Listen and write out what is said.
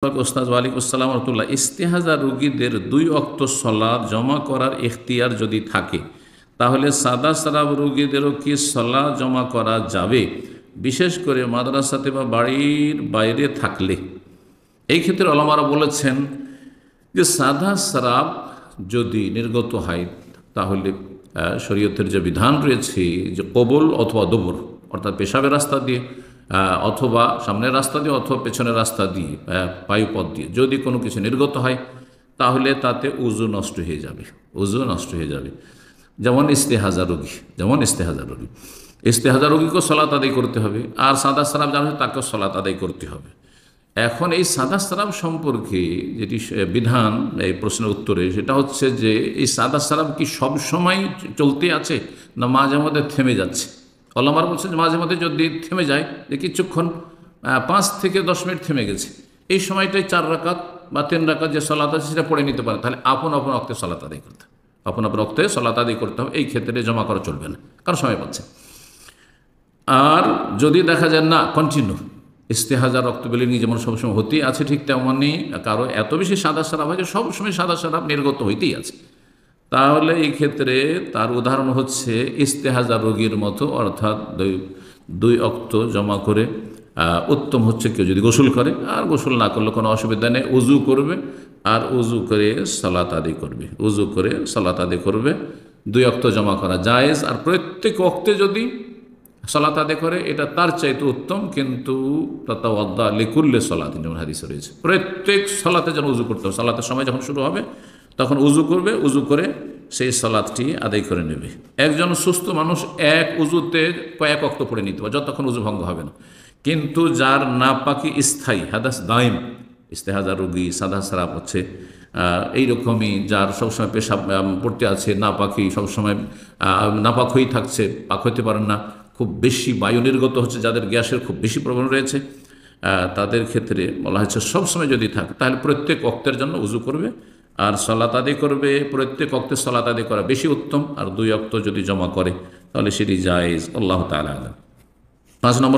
ওস্তাদ ওয়ালাইকুম আসসালাম রহমতুল্লাহ। ইস্তেহাজা রোগীদের 2 ওয়াক্ত সলাত জমা করার ইখতিয়ার যদি থাকে তাহলে সাদা সারাব রোগীদেরও কি সলাত জমা করা যাবে, বিশেষ করে মাদ্রাসাতে বা বাড়ির বাইরে থাকলে? এই ক্ষেত্রে ওলামারা বলেছেন যে সাদা সারাব যদি নির্গত হয় তাহলে শরীয়তের যে বিধান রয়েছে যে কবুল অথবা দবর, অর্থাৎ পেশাবের রাস্তা দিয়ে অথবা সামনের রাস্তা দিয়ে অথবা পেছনের রাস্তা দিয়ে বায়ুপথ দিয়ে যদি কোনো কিছু নির্গত হয় তাহলে তাতে উজু নষ্ট হয়ে যাবে, উজু নষ্ট হয়ে যাবে। যেমন ইস্তেহাজা রোগী ইস্তেহাজা রোগীকেও সলাত আদায় করতে হবে, আর সাদা সারাব যারা তাকেও সলাত আদায় করতে হবে। এখন এই সাদা সারাব সম্পর্কে যেটি বিধান এই প্রশ্নের উত্তরে সেটা হচ্ছে যে এই সাদা সারাব কি সব সময় চলতে আছে না মাঝে মধ্যে থেমে যাচ্ছে? ওলামারা বলছেন যে মাঝে মধ্যে যদি থেমে যায়, যে কিছুক্ষণ 5 থেকে 10 মিনিট থেমে গেছে, এই সময়টাই 4 রাকাত বা 3 রাকাত যে সলাত আছে সেটা পড়ে নিতে পারে, তাহলে আপন অক্তে সলাত আদায় করতে হবে, অক্তে সলাত আদায় করতে হবে। এই ক্ষেত্রে জমা করা চলবে না, কারণ সময় পাচ্ছে। আর যদি দেখা যায় না কন্টিনিউ ইস্তেহাজা রক্ত বেলিনি যেমন সবসময় হতেই আছে, ঠিক তেমনই কারো এত বেশি সাদা সারাব হয় যে সবসময় সাদা সারাব নির্গত হইতেই আছে, তাহলে এই ক্ষেত্রে তার উদাহরণ হচ্ছে ইস্তেহাজা রোগীর মতো, অর্থাৎ 2 ওয়াক্ত জমা করে উত্তম হচ্ছে কেউ যদি গোসল করে, আর গোসল না করলে কোনো অসুবিধা নেই, উজু করবে আর উজু করে সালাত আদায় করবে, 2 ওয়াক্ত জমা করা জায়েজ। আর প্রত্যেক ওয়াক্তে যদি সালাত আদায় করে এটা তার চাইতে উত্তম, কিন্তু তাতাওয়াদ্দা লিকুল্লি সালাতিন, যেমন হাদিসে রয়েছে প্রত্যেক সালাতে যেন উজু করতে হবে। সালাতের সময় যখন শুরু হবে তখন উজু করবে, উজু করে সেই সালাতটি আদায় করে নেবে। একজন সুস্থ মানুষ এক উজুতে কয়েক ওয়াক্ত পড়ে নিতে পারে, যতক্ষণ উজু ভঙ্গ হবে না। কিন্তু যার নাপাকি স্থায়ী হাদাস দাইম, ইস্তেহাজা রোগী সাদা সারাব হচ্ছে এইরকমই, যার সবসময় পেশাব পড়তে আছে, নাপাকি সবসময় নাপাক হয়েই থাকছে, পাক হইতে পারেন না, খুব বেশি বায়ু নির্গত হচ্ছে, যাদের গ্যাসের খুব বেশি প্রবণ রয়েছে, তাদের ক্ষেত্রে বলা হচ্ছে সবসময় যদি থাকে তাহলে প্রত্যেক ওয়াক্তের জন্য উজু করবে আর সালাত আদায় করবে। প্রত্যেক ওয়াক্তে সালাত আদায় করা বেশি উত্তম, আর 2 ওয়াক্ত যদি জমা করে তাহলে সেটি জায়েজ। আল্লাহ তাআলা আ'লাম। 5 নম্বর